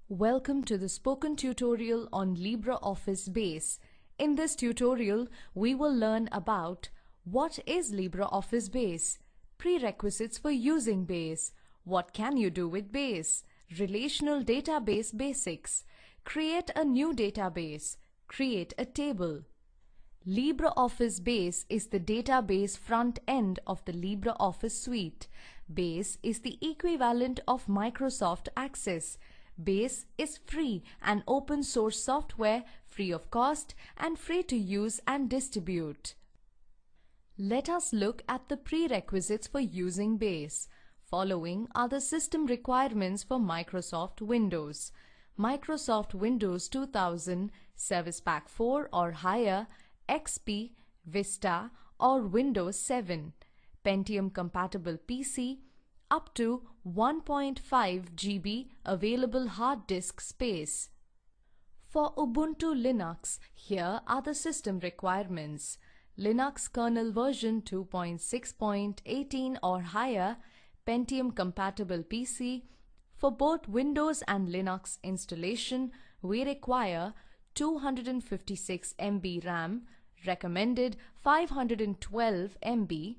Welcome to the spoken tutorial on LibreOffice Base. In this tutorial, we will learn about what is LibreOffice Base, prerequisites for using Base, what can you do with Base, relational database basics, create a new database, create a table. LibreOffice Base is the database front end of the LibreOffice suite. Base is the equivalent of Microsoft Access. Base is free and open source software, free of cost and free to use and distribute. Let us look at the prerequisites for using Base. Following are the system requirements for Microsoft Windows. Microsoft Windows 2000, Service Pack 4 or higher, XP, Vista or Windows 7, Pentium compatible PC, up to 1.5 GB available hard disk space. For Ubuntu Linux, here are the system requirements. Linux kernel version 2.6.18 or higher, Pentium compatible PC. For both Windows and Linux installation, we require 256 MB RAM, recommended 512 MB.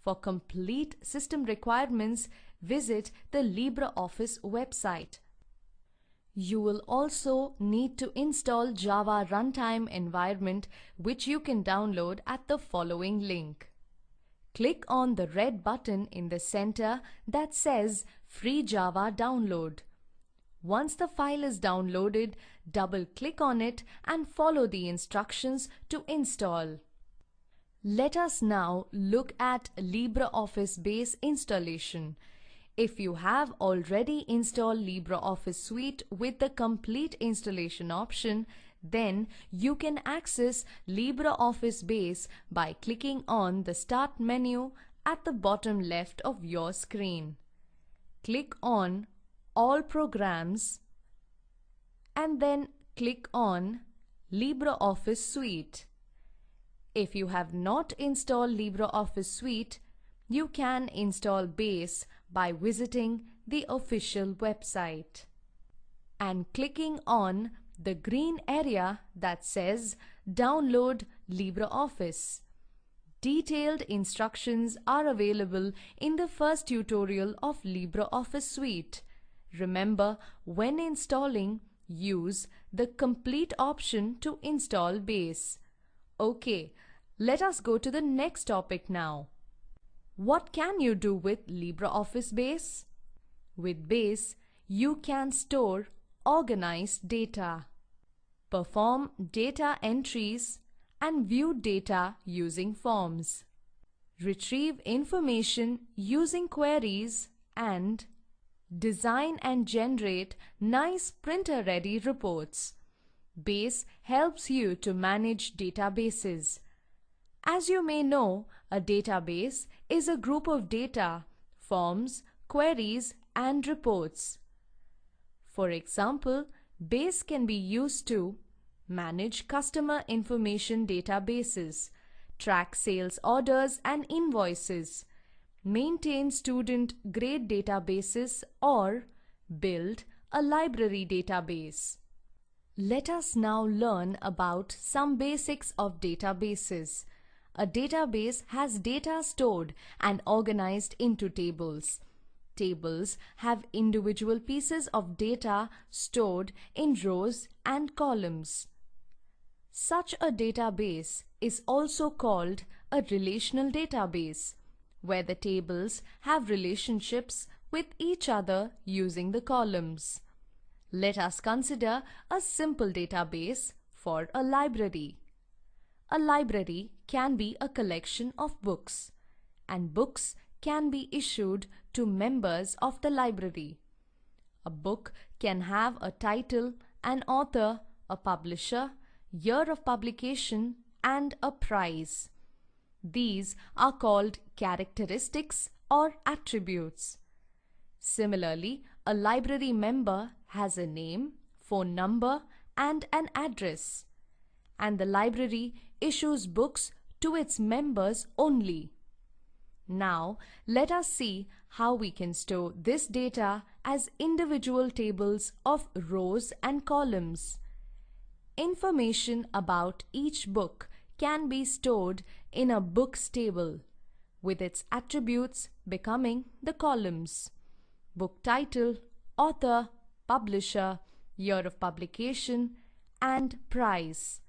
For complete system requirements, visit the LibreOffice website. You will also need to install Java Runtime Environment, which you can download at the following link. Click on the red button in the center that says Free Java Download. Once the file is downloaded, double-click on it and follow the instructions to install. Let us now look at LibreOffice Base installation. If you have already installed LibreOffice Suite with the complete installation option, then you can access LibreOffice Base by clicking on the Start menu at the bottom left of your screen. Click on All Programs and then click on LibreOffice Suite. If you have not installed LibreOffice Suite, you can install Base by visiting the official website and clicking on the green area that says Download LibreOffice. Detailed instructions are available in the first tutorial of LibreOffice Suite. Remember, when installing, use the complete option to install Base. Okay, let us go to the next topic now. What can you do with LibreOffice Base? With Base, you can store organized data, perform data entries, and view data using forms, retrieve information using queries, and design and generate nice printer-ready reports. Base helps you to manage databases. As you may know, a database is a group of data, forms, queries, and reports. For example, Base can be used to manage customer information databases, track sales orders and invoices, maintain student grade databases, or build a library database. Let us now learn about some basics of databases. A database has data stored and organized into tables. Tables have individual pieces of data stored in rows and columns. Such a database is also called a relational database, where the tables have relationships with each other using the columns. Let us consider a simple database for a library. A library can be a collection of books, and books can be issued to members of the library. A book can have a title, an author, a publisher, year of publication, and a price. These are called characteristics or attributes. Similarly, a library member has a name, phone number, and an address, and the library issues books to its members only. Now, let us see how we can store this data as individual tables of rows and columns. Information about each book can be stored in a books table, with its attributes becoming the columns: book title, author, publisher, year of publication, and price.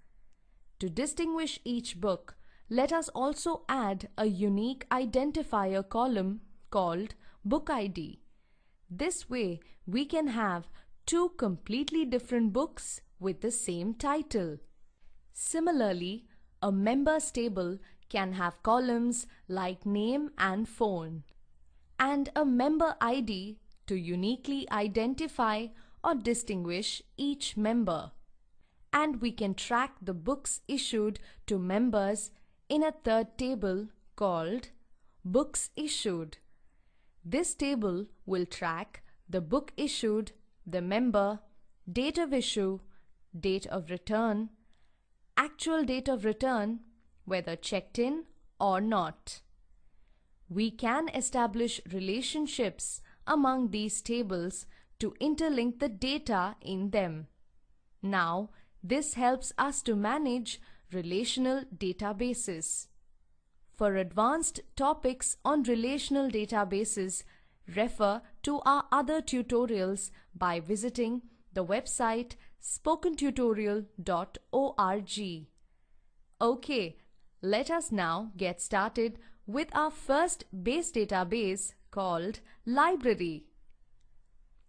To distinguish each book, let us also add a unique identifier column called Book ID. This way, we can have two completely different books with the same title. Similarly, a members table can have columns like name and phone, and a member ID to uniquely identify or distinguish each member. And we can track the books issued to members in a third table called Books Issued. This table will track the book issued, the member, date of issue, date of return, actual date of return, whether checked in or not. We can establish relationships among these tables to interlink the data in them. Now, this helps us to manage relational databases. For advanced topics on relational databases, refer to our other tutorials by visiting the website spokentutorial.org. Okay, let us now get started with our first base database called Library.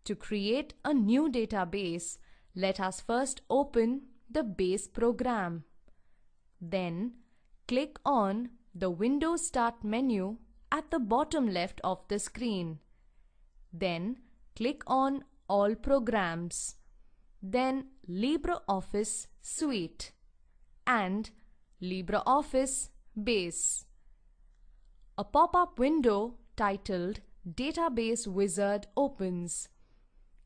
To create a new database, let us first open the base program. Then click on the Windows Start menu at the bottom left of the screen. Then click on All Programs. Then LibreOffice Suite and LibreOffice Base. A pop-up window titled Database Wizard opens.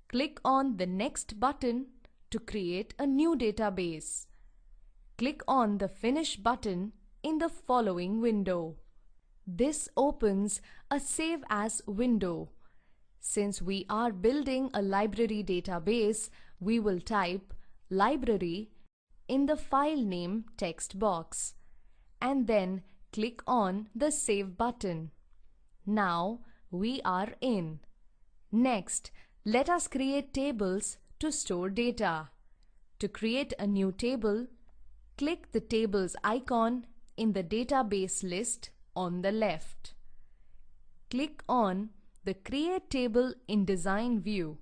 Click on the Next button to create a new database. Click on the Finish button in the following window. This opens a Save As window. Since we are building a library database, we will type library in the file name text box and then click on the Save button. Now we are in. Next, let us create tables to store data. To create a new table, click the tables icon in the database list on the left. Click on the Create Table in Design view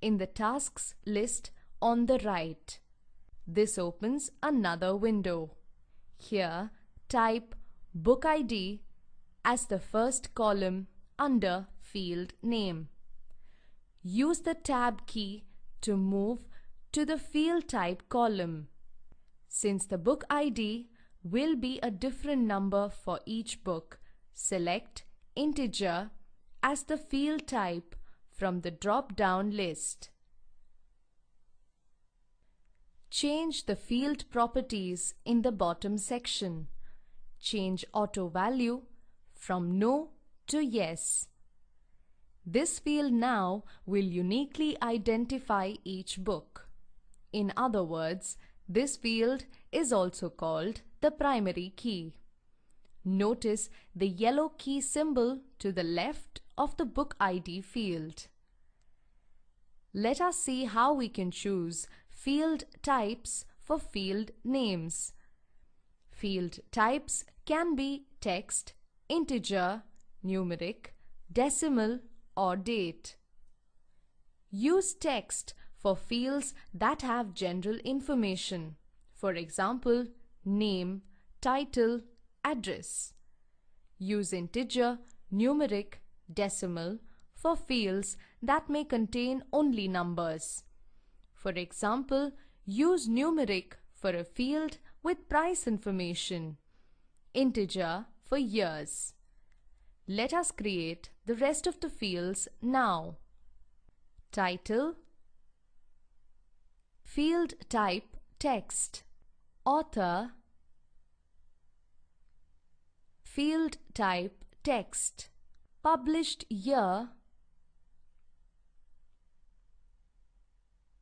in the Tasks list on the right. This opens another window. Here, type Book ID as the first column under Field Name. Use the Tab key to move to the Field Type column. Since the book ID will be a different number for each book, select Integer as the field type from the drop-down list. Change the field properties in the bottom section. Change auto value from no to yes. This field now will uniquely identify each book. In other words, this field is also called the primary key. Notice the yellow key symbol to the left of the book ID field. Let us see how we can choose field types for field names. Field types can be text, integer, numeric, decimal, or date. Use text for fields that have general information. For example, name, title, address. Use integer, numeric, decimal for fields that may contain only numbers. For example, use numeric for a field with price information, integer for years. Let us create the rest of the fields now. Title, field type text, author, field type text, Published year,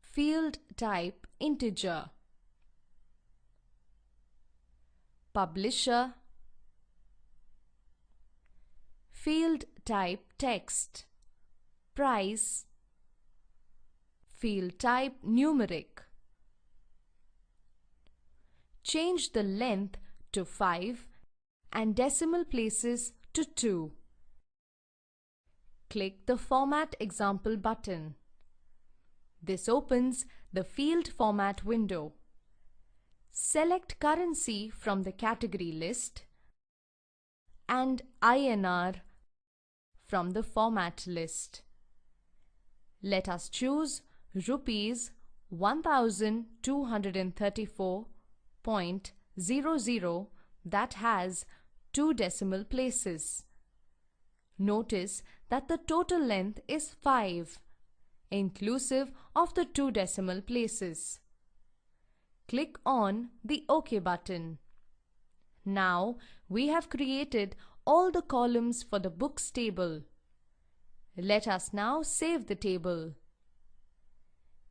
field type integer. Publisher, field type text. Price, field type numeric. Change the length to 5 and decimal places to 2. Click the Format Example button. This opens the field format window. Select currency from the category list and INR from the format list. Let us choose rupees 1234.00 that has 2 decimal places. Notice that the total length is 5, inclusive of the 2 decimal places. Click on the OK button. Now we have created all the columns for the books table. Let us now save the table.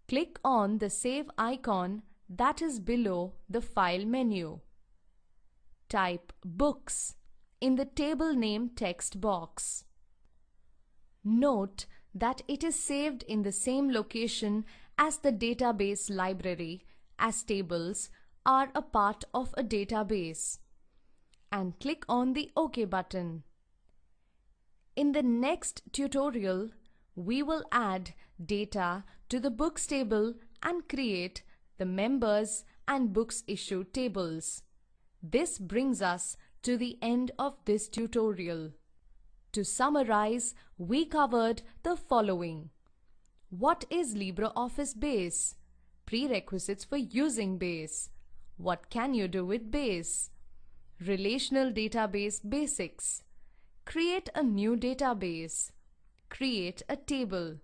Click on the Save icon that is below the File menu. Type Books in the table name text box. Note that it is saved in the same location as the database library, as tables are a part of a database. And click on the OK button. In the next tutorial, we will add data to the books table and create the members and books issued tables. This brings us to the end of this tutorial. To summarize, we covered the following. What is LibreOffice Base? Prerequisites for using Base. What can you do with Base? Relational database basics. Create a new database. Create a table.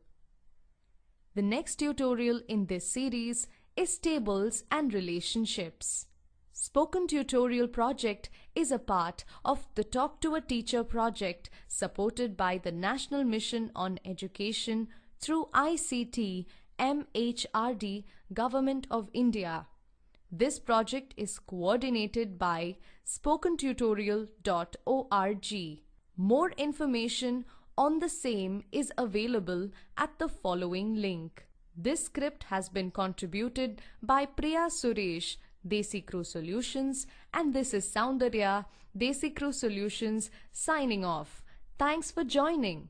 The next tutorial in this series is tables and relationships. Spoken Tutorial project is a part of the Talk to a Teacher project supported by the National Mission on Education through ICT MHRD Government of India. This project is coordinated by spokentutorial.org. More information on the same is available at the following link. This script has been contributed by Priya Suresh, Desi Crew Solutions, and this is Soundarya, Desi Crew Solutions, signing off. Thanks for joining.